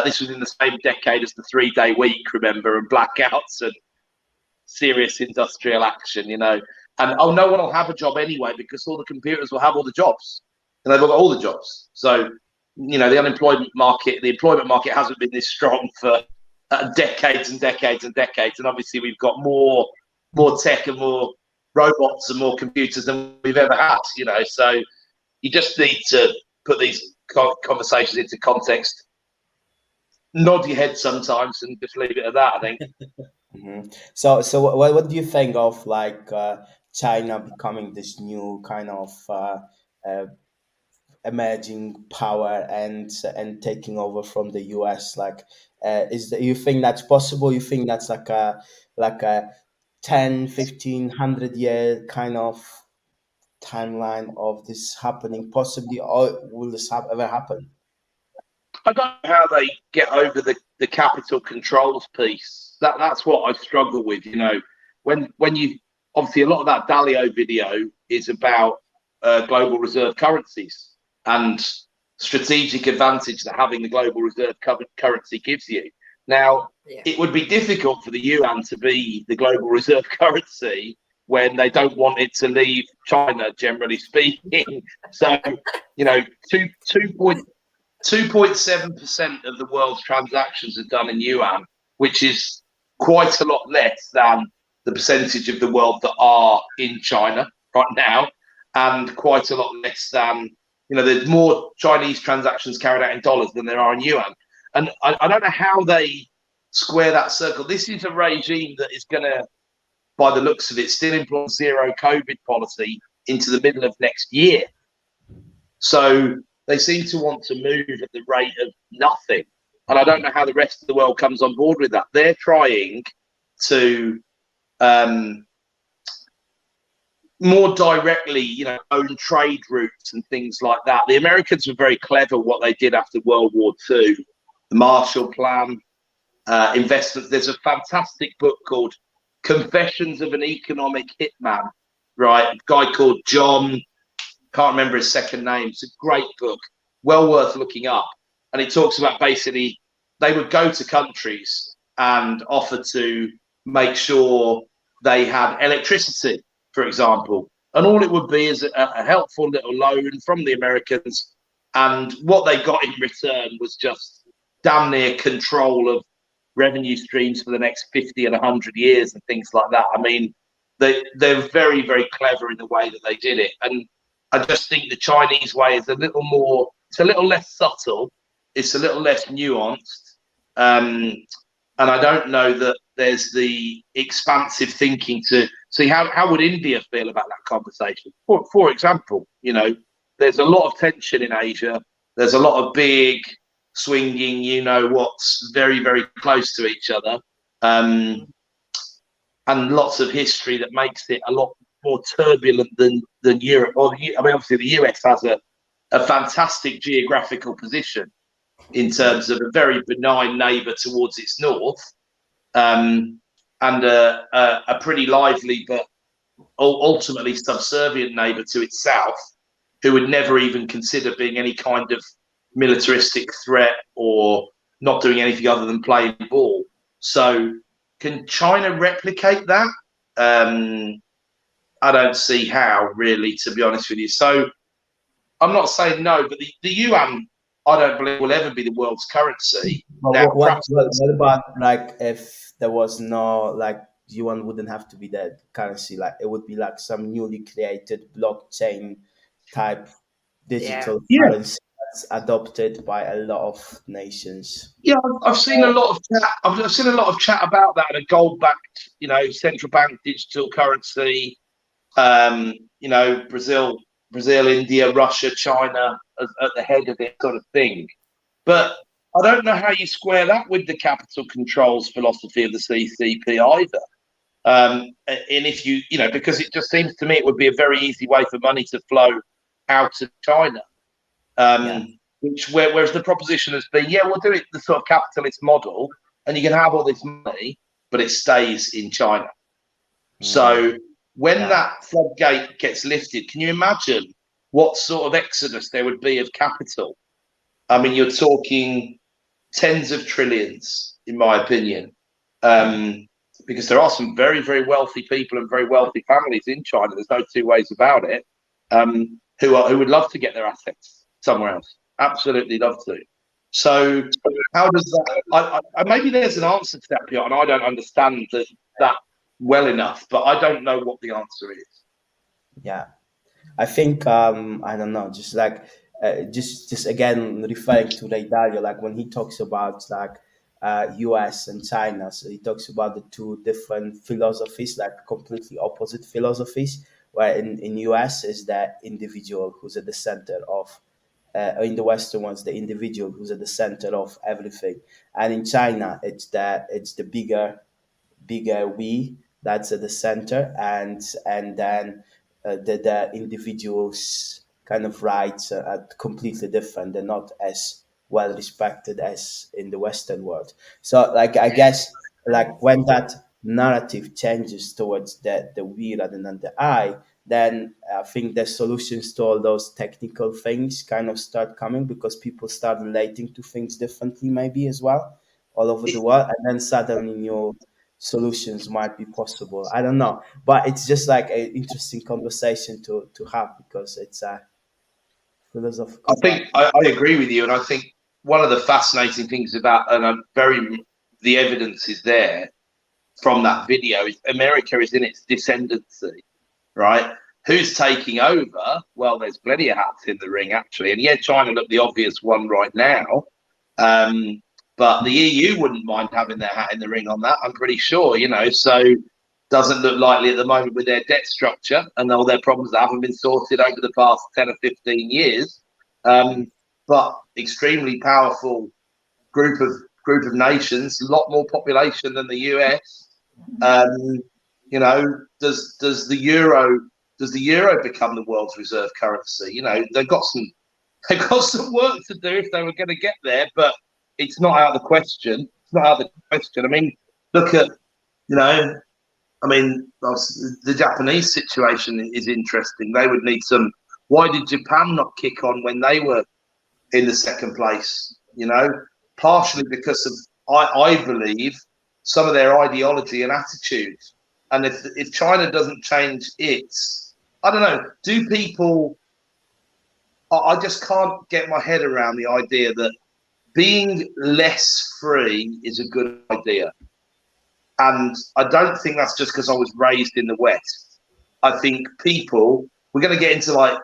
This was in the same decade as the 3-day week, remember, and blackouts and serious industrial action, And, no one will have a job anyway because all the computers will have all the jobs. And they've got all the jobs. So, the employment market hasn't been this strong for decades and decades and decades. And obviously we've got more tech and more robots and more computers than we've ever had, So you just need to put these conversations into context. Nod your head sometimes and just leave it at that, I think. Mm-hmm. So what do you think of China becoming this new kind of emerging power and taking over from the US? You think that's possible? You think that's like a 10, 15, 100-year kind of timeline of this happening possibly, or will this ever happen? I don't know how they get over the capital controls piece. That's what I struggle with. When you obviously a lot of that Dalio video is about global reserve currencies and strategic advantage that having the global reserve currency gives you. Now, It would be difficult for the yuan to be the global reserve currency when they don't want it to leave China, generally speaking. So, 2.7% of the world's transactions are done in yuan, which is quite a lot less than the percentage of the world that are in China right now, and quite a lot less than, there's more Chinese transactions carried out in dollars than there are in yuan. And I don't know how they square that circle. This is a regime that is going to, by the looks of it, still employ zero COVID policy into the middle of next year. So they seem to want to move at the rate of nothing. And I don't know how the rest of the world comes on board with that. They're trying to more directly, own trade routes and things like that. The Americans were very clever what they did after World War II, the Marshall Plan, investments. There's a fantastic book called Confessions of an Economic Hitman, right? A guy called John, can't remember his second name. It's a great book, well worth looking up. And it talks about basically they would go to countries and offer to make sure they had electricity, for example. And all it would be is a helpful little loan from the Americans. And what they got in return was just damn near control of revenue streams for the next 50 and 100 years and things like that. I mean, they're very, very clever in the way that they did it. And I just think the Chinese way is a little more, it's a little less subtle, it's a little less nuanced. And I don't know that there's the expansive thinking to see how would India feel about that conversation. For example, there's a lot of tension in Asia. There's a lot of big swinging, what's very, very close to each other. And lots of history that makes it a lot more turbulent than Europe. Obviously the US has a fantastic geographical position in terms of a very benign neighbour towards its north, and a pretty lively but ultimately subservient neighbour to its south, who would never even consider being any kind of militaristic threat or not doing anything other than playing ball. So can China replicate that? I don't see how, really, to be honest with you. So I'm not saying no, but the yuan, I don't believe, will ever be the world's currency. Now, what about if there was no yuan wouldn't have to be the currency, it would be some newly created blockchain type digital currency that's adopted by a lot of nations. Yeah, I've seen a lot of chat. I've seen a lot of chat about that, and a gold-backed, central bank digital currency. Brazil, India, Russia, China at the head of it, sort of thing. But I don't know how you square that with the capital controls philosophy of the CCP either. And if because it just seems to me it would be a very easy way for money to flow out of China. Whereas the proposition has been, we'll do it the sort of capitalist model, and you can have all this money, but it stays in China. So when Yeah. that floodgate gets lifted, can you imagine what sort of exodus there would be of capital? I mean, you're talking tens of trillions, in my opinion, because there are some very, very wealthy people and very wealthy families in China. There's no two ways about it. Who would love to get their assets somewhere else? Absolutely love to. So how does that? Maybe there's an answer to that, Piotr, and I don't understand that well enough, but I don't know what the answer is. Yeah. I think I don't know, just like just again referring to Ray Dalio, like when he talks about like US and China, so he talks about the two different philosophies, like completely opposite philosophies, where in US is the individual who's at the center of in the Western ones, the individual who's at the center of everything, and in China it's the bigger we that's at the center, and then the individuals kind of rights are completely different. They're not as well respected as in the Western world. So like I guess like when that narrative changes towards the we rather than the I, then I think the solutions to all those technical things kind of start coming, because people start relating to things differently maybe as well all over the world, and then suddenly new solutions might be possible. I don't know, but it's just like an interesting conversation to have, because it's a I philosophical one. think I agree with you, and I think one of the fascinating things about, and the evidence is there from that video, is America is in its descendancy, right? Who's taking over? Well, there's plenty of hats in the ring, actually, and yeah, China look the obvious one right now, but the EU wouldn't mind having their hat in the ring on that. I'm pretty sure, So doesn't look likely at the moment with their debt structure and all their problems that haven't been sorted over the past 10 or 15 years. But extremely powerful group of nations, a lot more population than the US. Does the euro become the world's reserve currency? They've got some work to do if they were going to get there, but it's not out of the question. It's not out of the question. I mean, look at the Japanese situation is interesting. They would need some. Why did Japan not kick on when they were in the second place? Partially because of, I believe, some of their ideology and attitude. And if China doesn't change its, I don't know, do people? I just can't get my head around the idea that being less free is a good idea. And I don't think that's just because I was raised in the West. I think we're going to get into like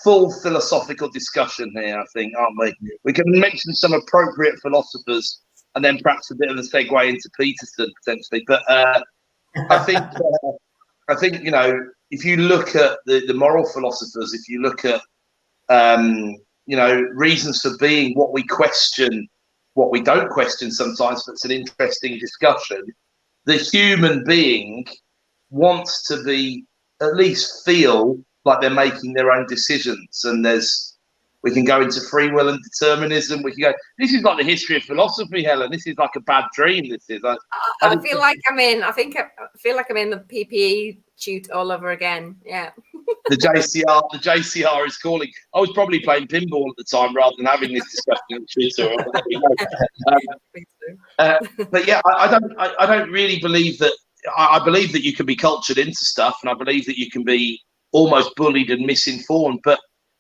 full philosophical discussion here, I think, aren't we? We can mention some appropriate philosophers and then perhaps a bit of a segue into Peterson potentially. But I think, if you look at the moral philosophers, if you look at, reasons for being, what we question, what we don't question sometimes, but it's an interesting discussion. The human being wants to be, at least feel like they're making their own decisions. And we can go into free will and determinism. We can go, this is like the history of philosophy, Helen. This is like a bad dream. This is. I feel like I'm in. I feel like I'm in the PPE shoot all over again. Yeah. The JCR is calling. I was probably playing pinball at the time rather than having this discussion on Twitter. But yeah, I don't really believe that. I believe that you can be cultured into stuff, and I believe that you can be almost bullied and misinformed. But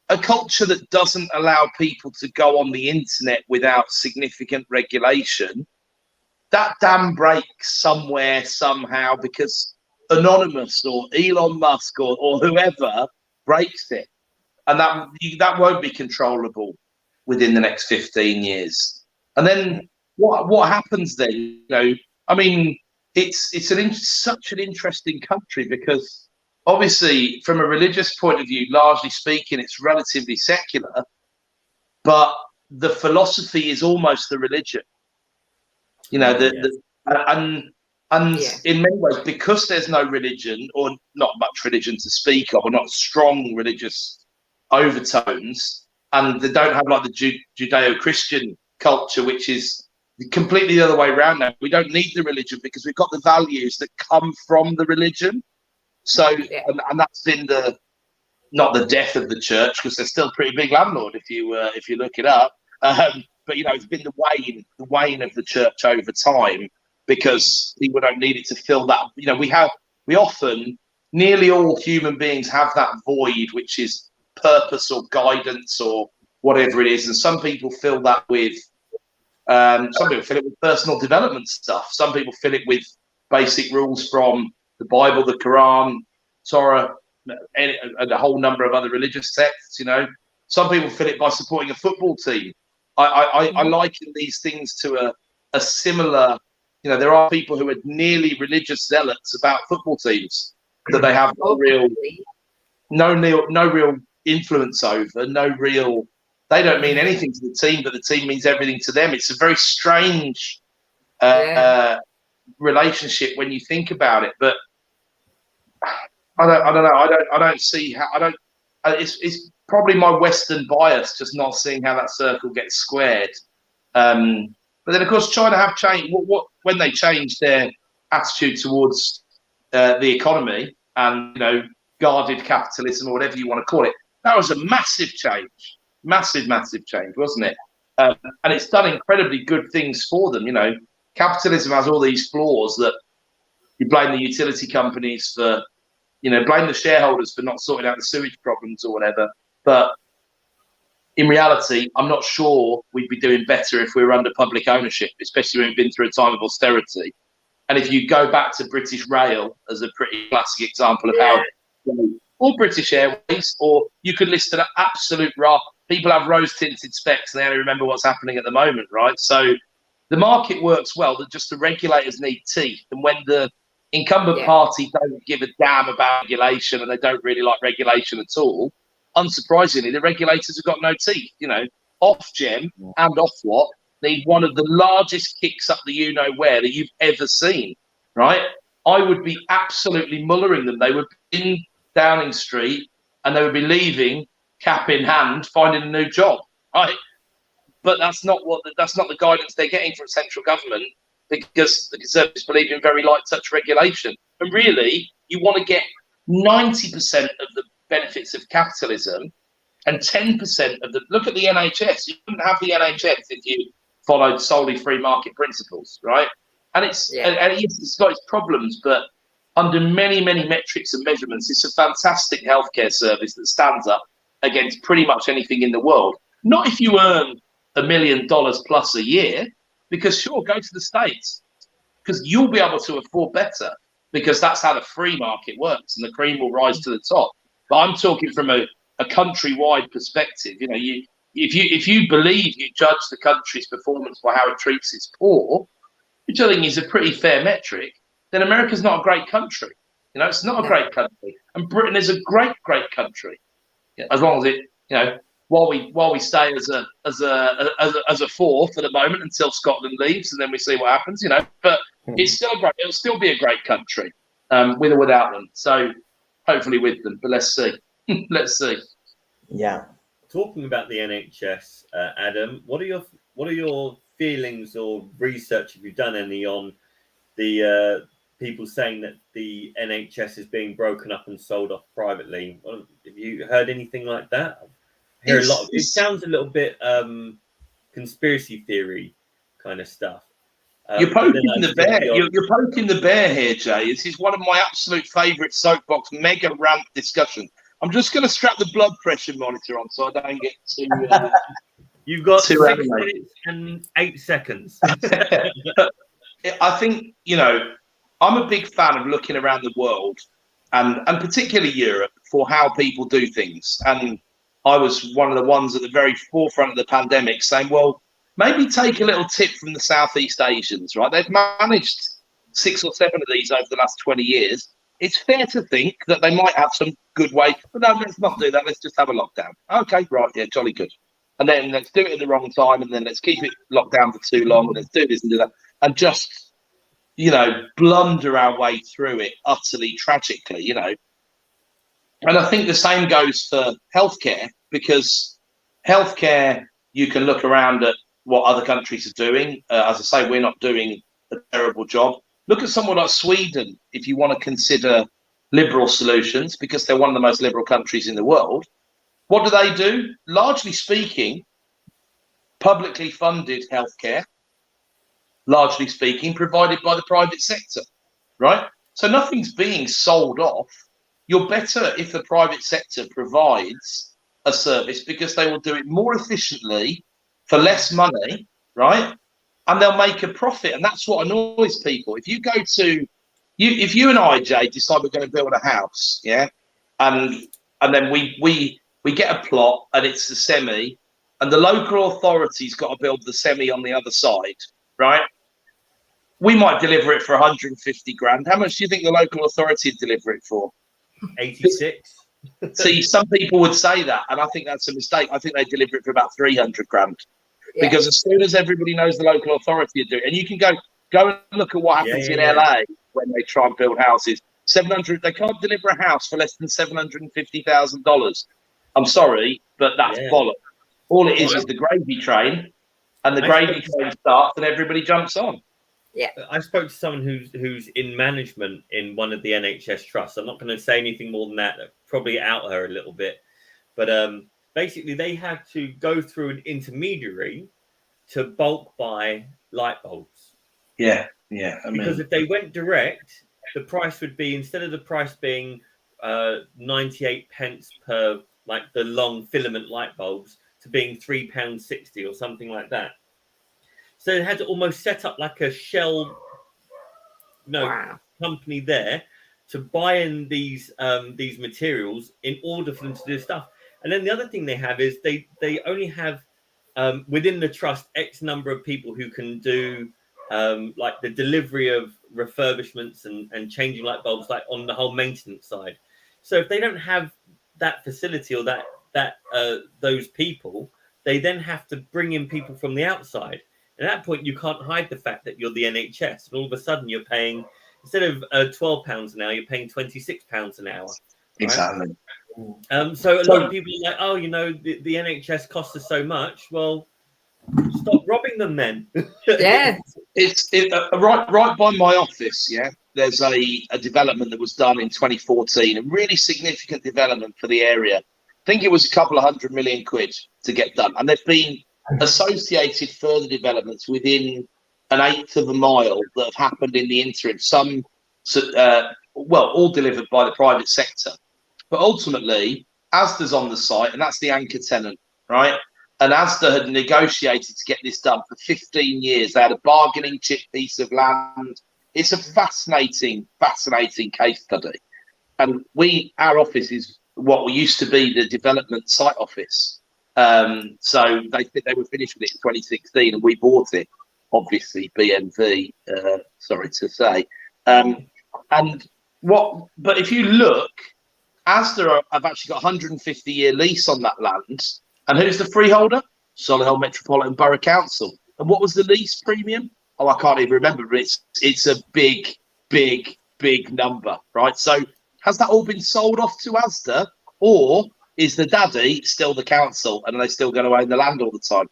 a culture that doesn't allow people to go on the internet without significant regulation, that dam breaks somewhere, somehow, because Anonymous or Elon Musk or whoever breaks it. And that won't be controllable within the next 15 years. And then what happens then? It's such an interesting country, because obviously from a religious point of view, largely speaking, it's relatively secular, but the philosophy is almost the religion. And in many ways, because there's no religion, or not much religion to speak of, or not strong religious overtones, and they don't have like the Judeo-Christian culture, which is completely the other way around now. We don't need the religion because we've got the values that come from the religion. So, and that's been not the death of the church, because they're still a pretty big landlord if you look it up. But it's been the wane of the church over time, because people don't need it to fill that. We often, nearly all human beings have that void, which is purpose or guidance or whatever it is, and some people fill that with. Some people fill it with personal development stuff. Some people fill it with basic rules from the Bible, the Quran, Torah, and a whole number of other religious texts. Some people fill it by supporting a football team. I liken these things to a similar. There are people who are nearly religious zealots about football teams that they have no real influence over, they don't mean anything to the team, but the team means everything to them. It's a very strange relationship when you think about it. But I don't know. I don't see how. It's probably my Western bias, just not seeing how that circle gets squared. But then, of course, China have changed. When they changed their attitude towards the economy and guarded capitalism or whatever you want to call it, that was a massive change. Massive change, wasn't it? And it's done incredibly good things for them. Capitalism has all these flaws that you blame the utility companies for, blame the shareholders for not sorting out the sewage problems or whatever. But in reality, I'm not sure we'd be doing better if we were under public ownership, especially when we've been through a time of austerity. And if you go back to British Rail as a pretty classic example of how, or British Airways, or you could list an absolute raft. People have rose-tinted specs and they only remember what's happening at the moment, right? So the market works well, that just the regulators need teeth. And when the incumbent party don't give a damn about regulation and they don't really like regulation at all, unsurprisingly, the regulators have got no teeth. Ofgem and Ofwat need one of the largest kicks up the you-know-where that you've ever seen, right? I would be absolutely mullering them. They would be in Downing Street and they would be leaving cap in hand, finding a new job, right? But that's not the guidance they're getting from central government, because the Conservatives believe in very light touch regulation. And really, you want to get 90% of the benefits of capitalism and 10% of the. Look at the NHS. You wouldn't have the NHS if you followed solely free market principles, right? And it's got its problems, but under many metrics and measurements, it's a fantastic healthcare service that stands up against pretty much anything in the world. Not if you earn $1 million plus a year, because sure, go to the States, because you'll be able to afford better, because that's how the free market works, and the cream will rise to the top. But I'm talking from a countrywide perspective. If you believe you judge the country's performance by how it treats its poor, which I think is a pretty fair metric, then America's not a great country. It's not a great country, and Britain is a great country. As long as it, while we stay as a fourth at the moment until Scotland leaves, and then we see what happens. But it's still it'll still be a great country, with or without them. So hopefully with them, but let's see. Let's see. Yeah. Talking about the NHS, Adam, what are your feelings or research, have you done any, on the people saying that the NHS is being broken up and sold off privately? Have you heard anything like that? I hear a lot. It sounds a little bit conspiracy theory kind of stuff. You're poking the bear. You're poking the bear here, Jay. This is one of my absolute favourite soapbox mega rant discussions. I'm just going to strap the blood pressure monitor on so I don't get too. You've got 6 minutes and 8 seconds. I think, I'm a big fan of looking around the world and particularly Europe for how people do things. And I was one of the ones at the very forefront of the pandemic saying, well, maybe take a little tip from the Southeast Asians, right? They've managed 6 or 7 of these over the last 20 years. It's fair to think that they might have some good ways. But no, let's not do that. Let's just have a lockdown. Okay, right, yeah, jolly good. And then let's do it at the wrong time, and then let's keep it locked down for too long, and let's do this and do that. And just, blunder our way through it utterly tragically, And I think the same goes for healthcare, because healthcare, you can look around at what other countries are doing. As I say, we're not doing a terrible job. Look at someone like Sweden, if you want to consider liberal solutions, because they're one of the most liberal countries in the world. What do? Largely speaking, publicly funded healthcare, largely speaking, provided by the private sector, right? So nothing's being sold off. You're better if the private sector provides a service because they will do it more efficiently for less money, right? And they'll make a profit. And that's what annoys people. If you go to if you and I, Jay, decide we're going to build a house, yeah, and then we get a plot and it's the semi, and the local authority's got to build the semi on the other side, right? We might deliver it for 150 grand. How much do you think the local authority would deliver it for? 86. See, some people would say that, and I think that's a mistake. I think they deliver it for about 300 grand. Yeah. Because as soon as everybody knows the local authority are doing it, and you can go and look at what happens in LA when they try and build houses. 700, they can't deliver a house for less than $750,000. I'm sorry, but that's bollocks. All it is the gravy train, and the gravy train starts, and everybody jumps on. Yeah, I spoke to someone who's in management in one of the NHS trusts. I'm not going to say anything more than that. Probably out her a little bit, but basically they had to go through an intermediary to bulk buy light bulbs. Yeah. Because if they went direct, the price would be, instead of the price being 98 pence per, like the long filament light bulbs, to being £3.60 or something like that. So they had to almost set up like a shell company there to buy in these materials in order for them to do stuff. And then the other thing they have is they only have within the trust X number of people who can do like the delivery of refurbishments and changing light bulbs, like on the whole maintenance side. So if they don't have that facility or that those people, they then have to bring in people from the outside. And at that point, you can't hide the fact that you're the NHS, and all of a sudden you're paying, instead of £12 an hour, you're paying £26 an hour. Right? Exactly. So a lot of people are like, oh, the NHS costs us so much. Well, stop robbing them then. Yeah. It's right by my office. Yeah, there's a development that was done in 2014, a really significant development for the area. I think it was a couple of £100 million to get done, and there've been associated further developments within an eighth of a mile that have happened in the interim. Some, all delivered by the private sector, but ultimately Asda's on the site, and that's the anchor tenant, right? And Asda had negotiated to get this done for 15 years. They had a bargaining chip piece of land. It's a fascinating case study. And our office is what we used to be the development site office. So they were finished with it in 2016, and we bought it. Obviously, BMV. Sorry to say. But if you look, Asda have actually got a 150-year lease on that land. And who's the freeholder? Solihull Metropolitan Borough Council. And what was the lease premium? Oh, I can't even remember, but it's a big number, right? So has that all been sold off to Asda, or is the daddy still the council and are they still going to own the land all the time?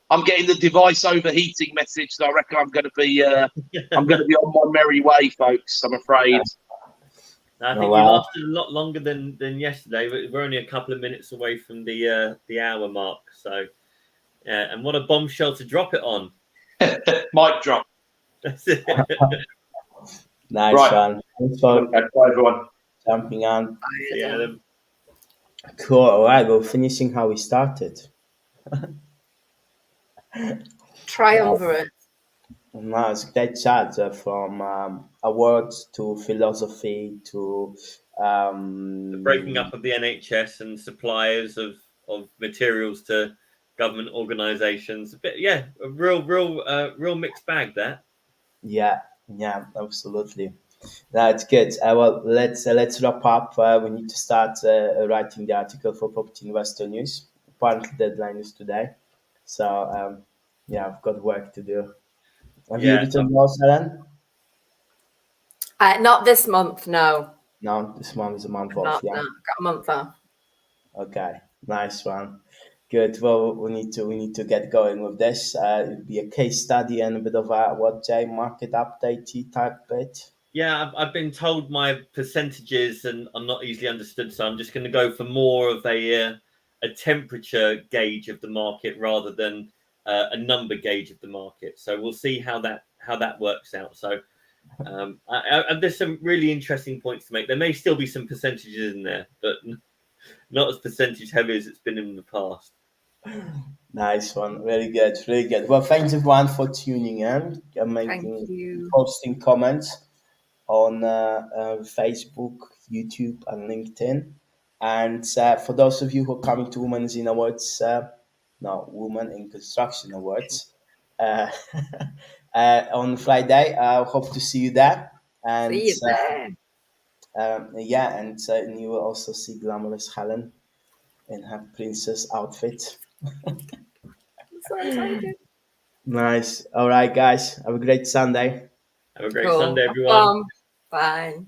I'm getting the device overheating message, so I reckon I'm going to be on my merry way, folks. I'm afraid. I think we lasted a lot longer than yesterday. We're only a couple of minutes away from the hour mark. So, and what a bombshell to drop it on. Mic drop. That's it. Nice one. Thanks for bye, everyone. Jumping on. Yeah. Cool. All right. We're finishing how we started. Triumvirate. No, it's a great chat from awards to philosophy to The breaking up of the NHS and suppliers of materials to government organisations. A real mixed bag there. Yeah, absolutely. That's good. Well, let's wrap up. We need to start writing the article for Property Investor News. Apparently, deadline is today, so I've got work to do. Have you written yours, Helen? Not this month, no. No, this month is a month off. No, got a month off. Okay, nice one. Good. Well, we need to get going with this. It'll be a case study and a bit of a what Jay market update type bit. Yeah, I've been told my percentages, and I'm not easily understood, so I'm just going to go for more of a temperature gauge of the market rather than a number gauge of the market. So we'll see how that works out. So there's some really interesting points to make. There may still be some percentages in there, but not as percentage heavy as it's been in the past. Nice one. Very good. Really good. Well, thanks everyone for tuning in and Thank making you. posting comments on Facebook, YouTube, and LinkedIn. And for those of you who are coming to Women's in Awards, no, Women in Construction Awards, uh, on Friday, I hope to see you there. And See you there. yeah, and you will also see glamorous Helen in her princess outfit. So excited. Nice. All right, guys. Have a great Sunday. Have a great Cool. Sunday, everyone. Bye.